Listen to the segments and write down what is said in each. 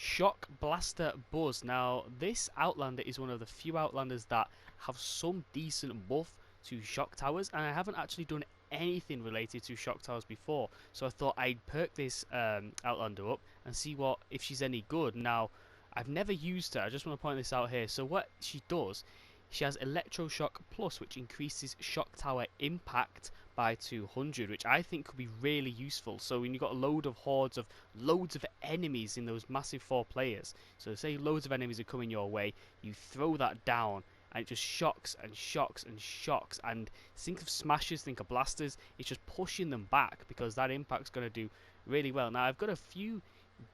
Shock Blaster Buzz. Now, this Outlander is one of the few Outlanders that have some decent buff to shock towers, and I haven't actually done anything related to shock towers before, so I thought I'd perk this Outlander up and see what if she's any good. Now, I've never used her. I just want to point this out here. So what she does, she has Electroshock Plus, which increases shock tower impact by 200, which I think could be really useful. So when you've got a load of hordes of loads of enemies in those massive 4 players, so say loads of enemies are coming your way, you throw that down and it just shocks and shocks and shocks. And think of smashers, think of blasters, it's just pushing them back because that impact's going to do really well. Now I've got a few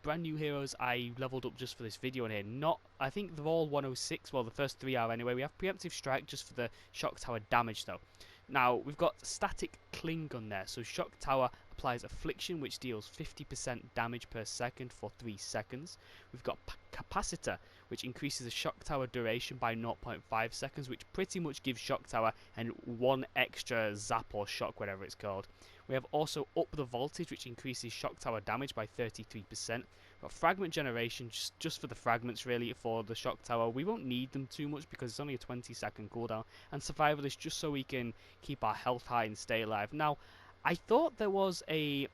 brand new heroes I leveled up just for this video in here. Not, I think they're all 106, well the first 3 are anyway. We have Preemptive Strike just for the shock tower damage though. Now we've got Static Cling Gun there, so shock tower applies Affliction which deals 50% damage per second for 3 seconds. We've got Capacitor which increases the shock tower duration by 0.5 seconds, which pretty much gives shock tower and 1 extra zap or shock, whatever it's called. We have also Up the Voltage, which increases shock tower damage by 33%. We've got Fragment Generation, just for the fragments really for the shock tower. We won't need them too much because it's only a 20-second cooldown. And Survivalist, just so we can keep our health high and stay alive. Now, I thought there was a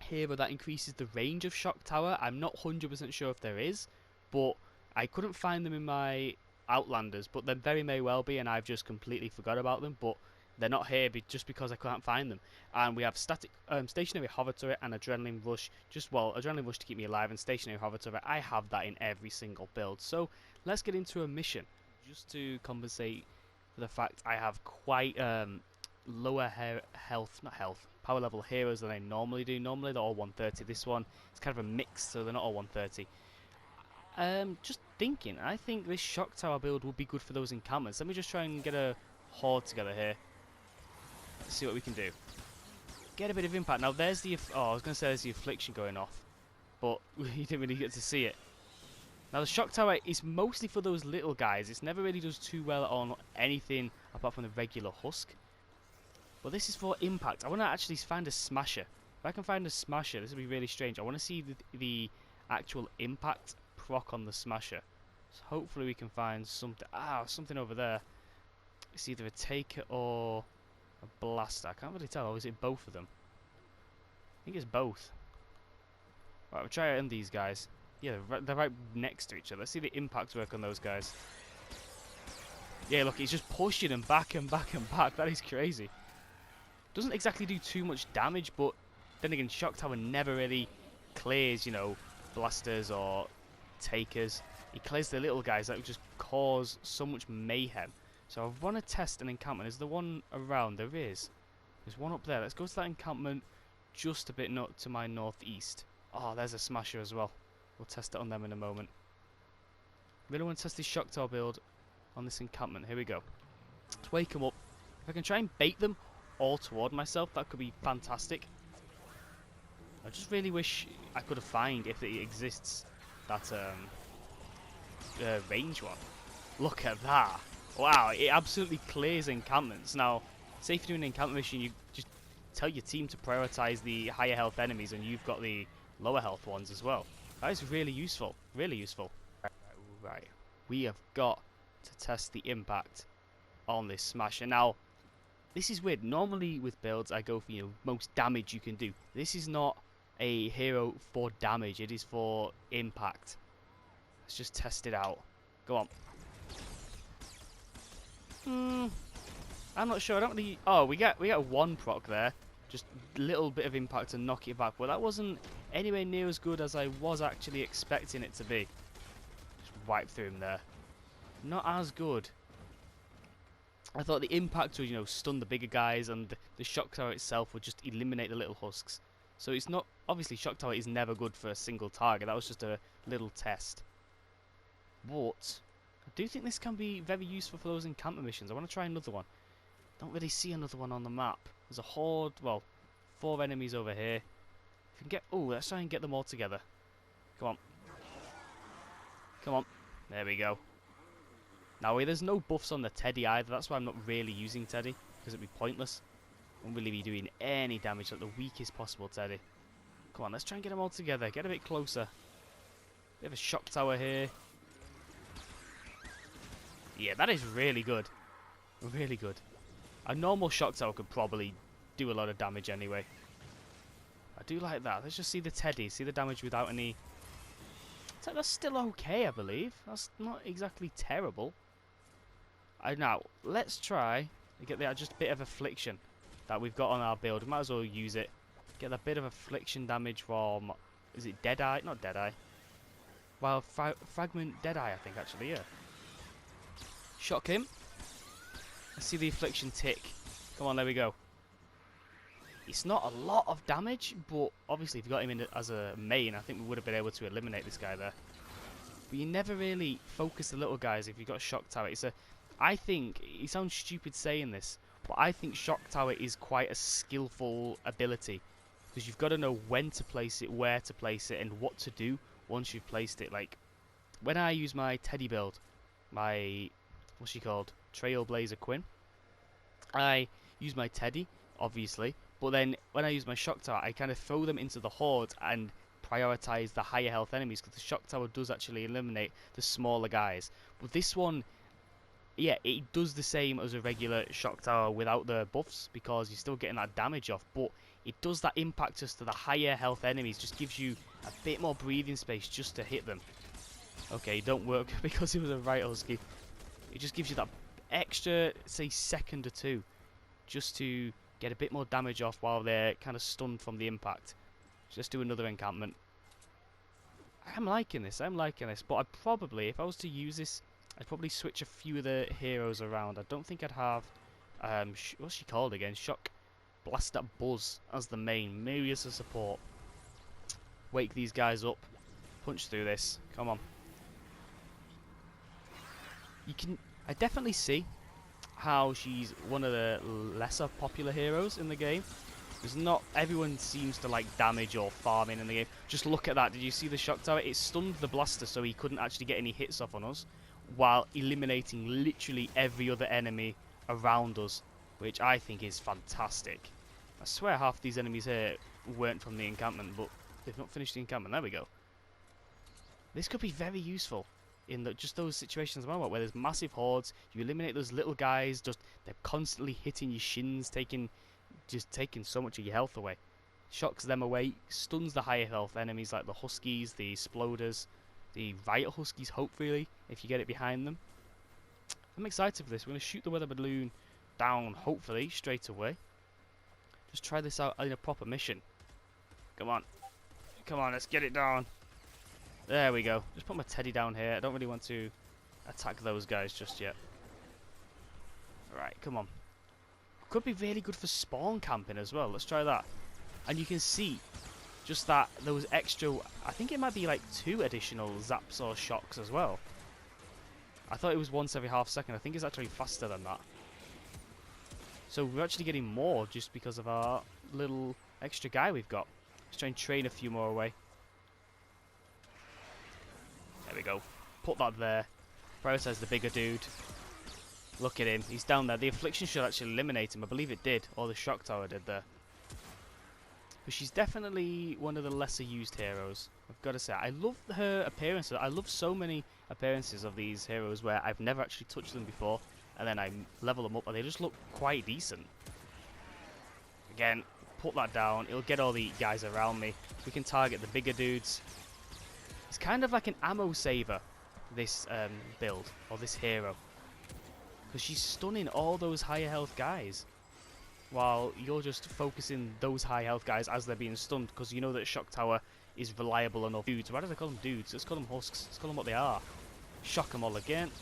hero that increases the range of shock tower. I'm not 100% sure if there is, but I couldn't find them in my Outlanders, but they very may well be, and I've just completely forgot about them. But they're not here just because I can't find them. And we have stationary hover turret and adrenaline rush. Adrenaline rush to keep me alive, and stationary hover turret. I have that in every single build. So let's get into a mission, just to compensate for the fact I have quite lower power level heroes than I normally do. Normally they're all 130. This one it's kind of a mix, so they're not all 130. Just thinking, I think this shock tower build would be good for those encampments. Let me just try and get a horde together here. Let's see what we can do. Get a bit of impact. Now there's the, I was going to say there's the Affliction going off, but you didn't really get to see it. Now the shock tower is mostly for those little guys. It's never really does too well on anything apart from the regular husk. But this is for impact. I want to actually find a smasher. If I can find a smasher, this would be really strange. I want to see the actual impact proc on the smasher. So hopefully we can find something. Something over there. It's either a taker or a blaster. I can't really tell. Or is it both of them? I think it's both. Right, we'll try out on these guys. Yeah, they're right next to each other. Let's see the impact work on those guys. Yeah, look, he's just pushing them back and back and back. That is crazy. Doesn't exactly do too much damage, but then again, shock tower never really clears, you know, blasters or takers. He clears the little guys that would just cause so much mayhem. So I want to test an encampment. Is there one around? There is. There's one up there. Let's go to that encampment just a bit to my northeast. Oh, there's a smasher as well. We'll test it on them in a moment. Really want to test this shock tower build on this encampment. Here we go. Let's wake them up. If I can try and bait them all toward myself, that could be fantastic. I just really wish I could have found, if it exists, that range one. Look at that. Wow, it absolutely clears encampments. Now, say if you're doing an encampment mission, you just tell your team to prioritize the higher health enemies, and you've got the lower health ones as well. That is really useful. Really useful. Right. We have got to test the impact on this smasher. Now, this is weird. Normally with builds, I go for, you know, most damage you can do. This is not a hero for damage. It is for impact. Let's just test it out. Go on. I'm not sure. I don't really. Oh, we get one proc there. Just a little bit of impact to knock it back. But that wasn't anywhere near as good as I was actually expecting it to be. Just wipe through him there. Not as good. I thought the impact would, you know, stun the bigger guys, and the shock tower itself would just eliminate the little husks. So it's not, obviously shock tower is never good for a single target. That was just a little test. But I do think this can be very useful for those encampment missions. I want to try another one. Don't really see another one on the map. There's a horde, well, 4 enemies over here. If we can get, let's try and get them all together. Come on. Come on. There we go. Now, there's no buffs on the Teddy either. That's why I'm not really using Teddy, because it'd be pointless. Won't really be doing any damage, like the weakest possible Teddy. Come on, let's try and get them all together. Get a bit closer. Bit of a shock tower here. Yeah, that is really good. Really good. A normal shock tower could probably do a lot of damage anyway. I do like that. Let's just see the Teddy. See the damage without any... That's still okay, I believe. That's not exactly terrible. Now, let's try to get that just bit of affliction that we've got on our build. We might as well use it. Get that bit of affliction damage from... Is it Deadeye? Not Deadeye. Well, Fragment Deadeye, I think, actually, yeah. Shock him. Let's see the affliction tick. Come on, there we go. It's not a lot of damage, but obviously if you got him in as a main, I think we would have been able to eliminate this guy there. But you never really focus the little guys if you've got Shock Tower. I think, it sounds stupid saying this, but I think Shock Tower is quite a skillful ability. Because you've got to know when to place it, where to place it, and what to do once you've placed it. Like, when I use my Teddy build, my, what's she called? Trailblazer Quinn. I use my Teddy, obviously, but then when I use my Shock Tower, I kind of throw them into the hordes and prioritize the higher health enemies, because the Shock Tower does actually eliminate the smaller guys. But this one, yeah, it does the same as a regular Shock Tower without the buffs, because you're still getting that damage off, but it does that impact just to the higher health enemies, just gives you a bit more breathing space just to hit them. Okay, it don't work because it was a right husky. It just gives you that extra, say, second or two, just to get a bit more damage off while they're kind of stunned from the impact. Just do another encampment. I'm liking this, but I'd probably, if I was to use this, I'd probably switch a few of the heroes around. I don't think I'd have, what's she called again? SHOCKBLASTER Buzz as the main, maybe as a support. Wake these guys up, punch through this, come on. I definitely see how she's one of the lesser popular heroes in the game. Because not everyone seems to like damage or farming in the game. Just look at that. Did you see the shock tower? It stunned the blaster so he couldn't actually get any hits off on us, while eliminating literally every other enemy around us, which I think is fantastic. I swear half these enemies here weren't from the encampment, but they've not finished the encampment. There we go. This could be very useful in just those situations where there's massive hordes. You eliminate those little guys, just they're constantly hitting your shins, just taking so much of your health away. Shocks them away, stuns the higher health enemies like the huskies, the exploders, the riot huskies, hopefully, if you get it behind them. I'm excited for this. We're going to shoot the weather balloon down, hopefully, straight away. Just try this out in a proper mission. Come on. Come on, let's get it down. There we go. Just put my Teddy down here. I don't really want to attack those guys just yet. Alright, come on. Could be really good for spawn camping as well. Let's try that. And you can see just that those extra... I think it might be like 2 additional zaps or shocks as well. I thought it was once every half second. I think it's actually faster than that. So we're actually getting more just because of our little extra guy we've got. Let's try and train a few more away. There we go. Put that there. Prioritize the bigger dude. Look at him. He's down there. The affliction should actually eliminate him. I believe it did. Or the shock tower did there. But she's definitely one of the lesser used heroes. I've got to say. I love her appearances. I love so many appearances of these heroes where I've never actually touched them before. And then I level them up and they just look quite decent. Again, put that down. It'll get all the guys around me. We can target the bigger dudes. It's kind of like an ammo saver, this build, or this hero. Because she's stunning all those higher health guys, while you're just focusing those high health guys as they're being stunned, because you know that Shock Tower is reliable enough. Dudes, why do they call them dudes? Let's call them husks. Let's call them what they are. Shock them all again.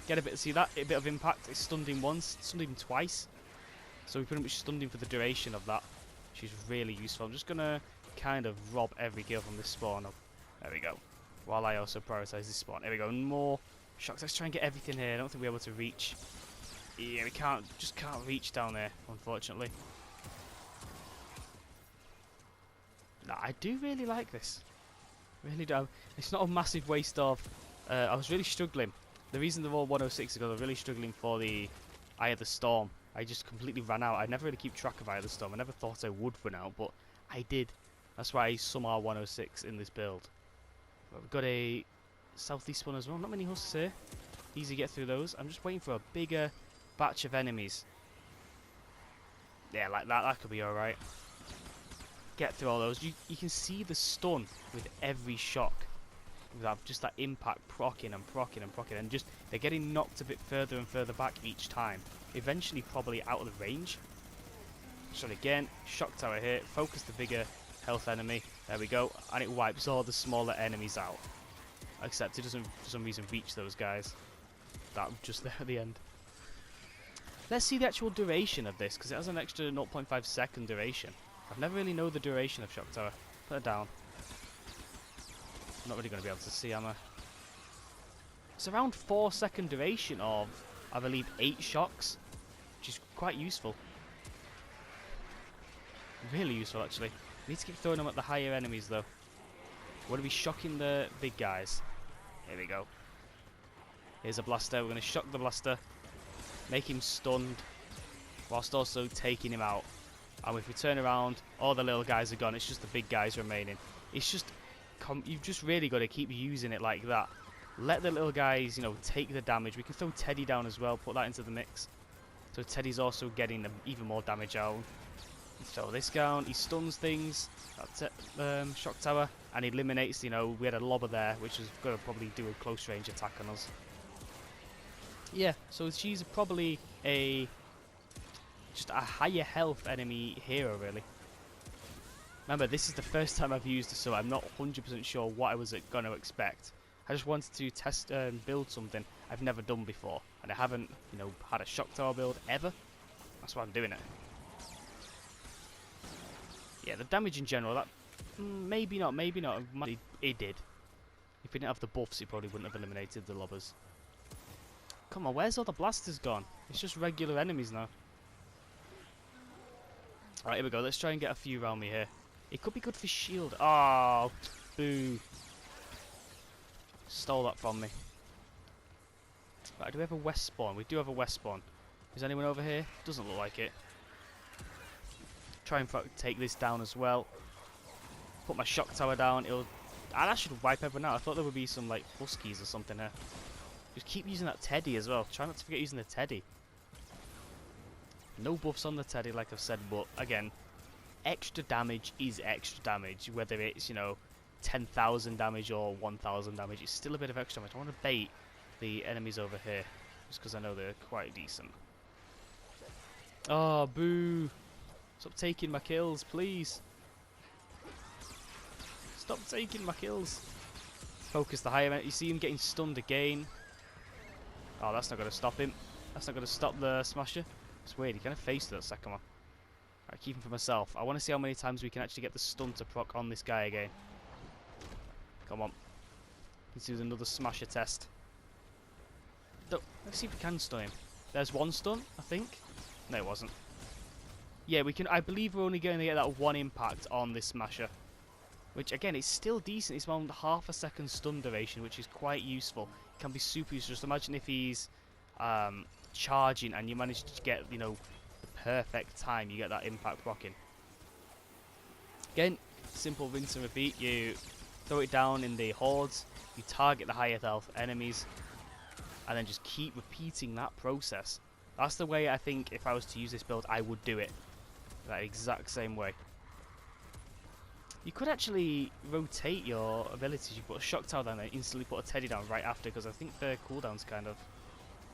Get a bit, see that? A bit of impact. It's stunned him once, stunned him twice. So we pretty much stunned him for the duration of that. She's really useful. I'm just going to kind of rob every kill from this spawn. There we go. While I also prioritize this spawn. There we go. More shocks. Let's try and get everything here. I don't think we're able to reach. Yeah, we just can't reach down there, unfortunately. Nah, I do really like this. Really do. It's not a massive waste of... I was really struggling. The reason they're all 106 is because I was really struggling for the Eye of the Storm. I just completely ran out. I never really keep track of Eye of the Storm. I never thought I would run out, but I did. That's why I somehow 106 in this build. We've got a southeast one as well. Not many husks here. Easy to get through those. I'm just waiting for a bigger batch of enemies. Yeah, like that. That could be alright. Get through all those. You can see the stun with every shock. Just that impact procking and procking and procking. And just they're getting knocked a bit further and further back each time. Eventually probably out of the range. So again, shock tower here. Focus the bigger health enemy. There we go. And it wipes all the smaller enemies out. Except it doesn't for some reason reach those guys. That just there at the end. Let's see the actual duration of this, because it has an extra 0.5 second duration. I've never really known the duration of shock tower. Put it down. I'm not really going to be able to see, am I? It's around 4-second duration of, I believe, 8 shocks, which is quite useful. Really useful, actually. Need to keep throwing them at the higher enemies, though. Want to be shocking the big guys. Here we go. Here's a blaster. We're going to shock the blaster, make him stunned, whilst also taking him out. And if we turn around, all the little guys are gone. It's just the big guys remaining. It's just, you've just really got to keep using it like that. Let the little guys, you know, take the damage. We can throw Teddy down as well. Put that into the mix. So Teddy's also getting even more damage out. Throw this down. He stuns things. That's it. Shock tower, and he eliminates. You know, we had a lobber there, which is going to probably do a close range attack on us. Yeah, so she's probably just a higher health enemy hero, really. Remember, this is the first time I've used it, so I'm not 100% sure what I was going to expect. I just wanted to test and build something I've never done before, and I haven't, you know, had a shock tower build ever. That's why I'm doing it. Yeah, the damage in general, that maybe not. It did. If he didn't have the buffs, he probably wouldn't have eliminated the lobbers. Come on, where's all the blasters gone? It's just regular enemies now. Alright, here we go. Let's try and get a few around me here. It could be good for shield. Oh, boo. Stole that from me. Right, do we have a west spawn? We do have a west spawn. Is anyone over here? Doesn't look like it. Try and take this down as well. Put my shock tower down. And that should wipe everyone out. I thought there would be some like huskies or something here. Just keep using that Teddy as well. Try not to forget using the Teddy. No buffs on the Teddy, like I've said, but again, extra damage is extra damage. Whether it's, you know, 10,000 damage or 1,000 damage, it's still a bit of extra damage. I want to bait the enemies over here, just because I know they're quite decent. Oh, boo. Stop taking my kills, please. Stop taking my kills. Focus the higher end. You see him getting stunned again. Oh, that's not going to stop him. That's not going to stop the smasher. It's weird. He kind of faced that second one. Alright, keep him for myself. I want to see how many times we can actually get the stun to proc on this guy again. Come on. Let's do another smasher test. Let's see if we can stun him. There's one stun, I think. No, it wasn't. Yeah, we can. I believe we're only going to get that one impact on this smasher. Which, again, it's still decent. It's around half a second stun duration, which is quite useful. It can be super useful. Just imagine if he's charging and you manage to get, you know, the perfect time you get that impact blocking. Again, simple rinse and repeat. You throw it down in the hordes, you target the higher health enemies, and then just keep repeating that process. That's the way I think if I was to use this build, I would do it. That exact same way. You could actually rotate your abilities. You put a shock tower down and instantly put a Teddy down right after, because I think their cooldowns kind of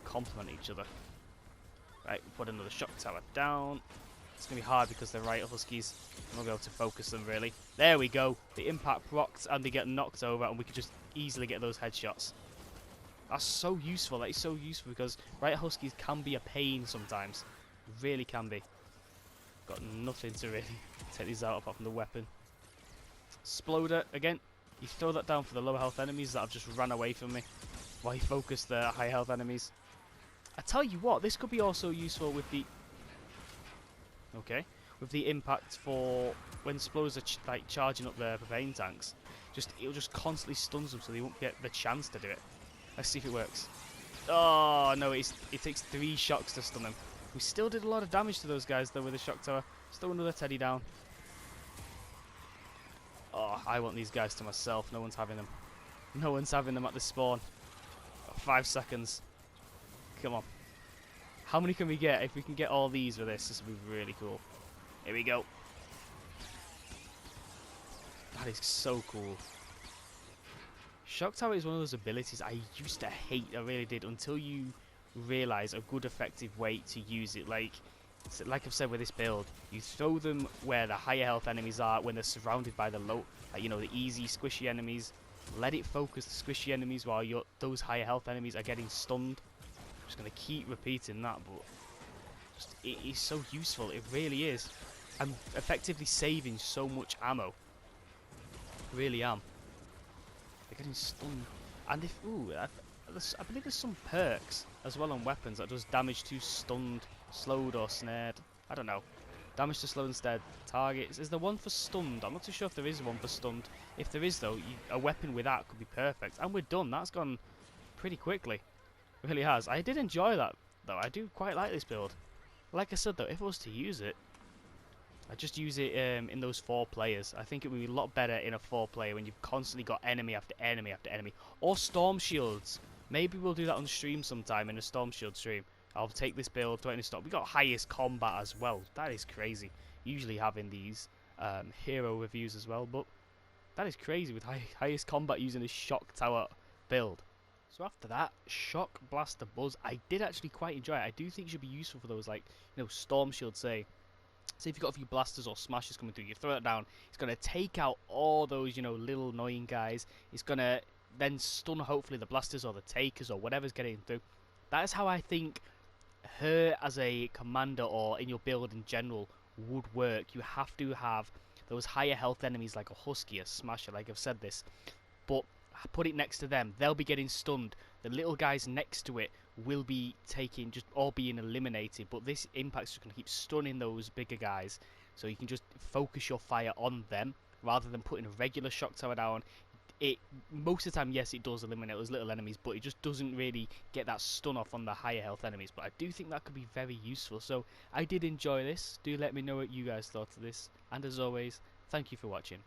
complement each other. Right, put another shock tower down. It's going to be hard because they're right huskies. I won't be able to focus them really. There we go. The impact procs and they get knocked over, and we can just easily get those headshots. That's so useful. That is so useful because right huskies can be a pain sometimes. Really can be. Got nothing to really take these out apart from the weapon. Sploder, again, you throw that down for the lower health enemies that have just run away from me while you focus the high health enemies. I tell you what, this could be also useful with the with the impact for when Sploders are like charging up their propane tanks. It'll just constantly stuns them so they won't get the chance to do it. Let's see if it works. Oh no, it takes 3 shocks to stun them. We still did a lot of damage to those guys though with the shock tower. Still another Teddy down. Oh, I want these guys to myself. No one's having them. No one's having them at the spawn. 5 seconds. Come on. How many can we get? If we can get all these with this will be really cool. Here we go. That is so cool. Shock Tower is one of those abilities I used to hate, I really did, until you realise a good effective way to use it. Like I've said with this build, you throw them where the higher health enemies are when they're surrounded by the low, like, you know, the easy squishy enemies. Let it focus the squishy enemies while those higher health enemies are getting stunned. I'm just going to keep repeating that, but just, it is so useful, it really is. I'm effectively saving so much ammo. Really am. They're getting stunned. And if, I believe there's some perks as well on weapons that does damage to stunned, slowed or snared. I don't know. Damage to slowed and snared targets. Is there one for stunned? I'm not too sure if there is one for stunned. If there is though, a weapon with that could be perfect. And we're done. That's gone pretty quickly. It really has. I did enjoy that though. I do quite like this build. Like I said though, if I was to use it, I just use it in those 4 players. I think it would be a lot better in a 4 player when you've constantly got enemy after enemy after enemy. Or storm shields. Maybe we'll do that on stream sometime in a storm shield stream. I'll take this build, throw it in a stock. We got highest combat as well. That is crazy. Usually having these hero reviews as well, but that is crazy with highest combat using a shock tower build. So after that, shock blaster buzz, I did actually quite enjoy it. I do think it should be useful for those, like, you know, storm shield, say if you've got a few blasters or smashes coming through, you throw it down, it's going to take out all those, you know, little annoying guys. It's going to then stun, hopefully, the blasters or the takers or whatever's getting through. That is how I think her as a commander or in your build in general would work. You have to have those higher health enemies like a husky, a smasher, like I've said this, but put it next to them, they'll be getting stunned. The little guys next to it will be taking, just all being eliminated, but this impact's just going to keep stunning those bigger guys, so you can just focus your fire on them rather than putting a regular shock tower down. It most of the time, yes, it does eliminate those little enemies, but it just doesn't really get that stun off on the higher health enemies. But I do think that could be very useful, so I did enjoy this. Do let me know what you guys thought of this, and as always, thank you for watching.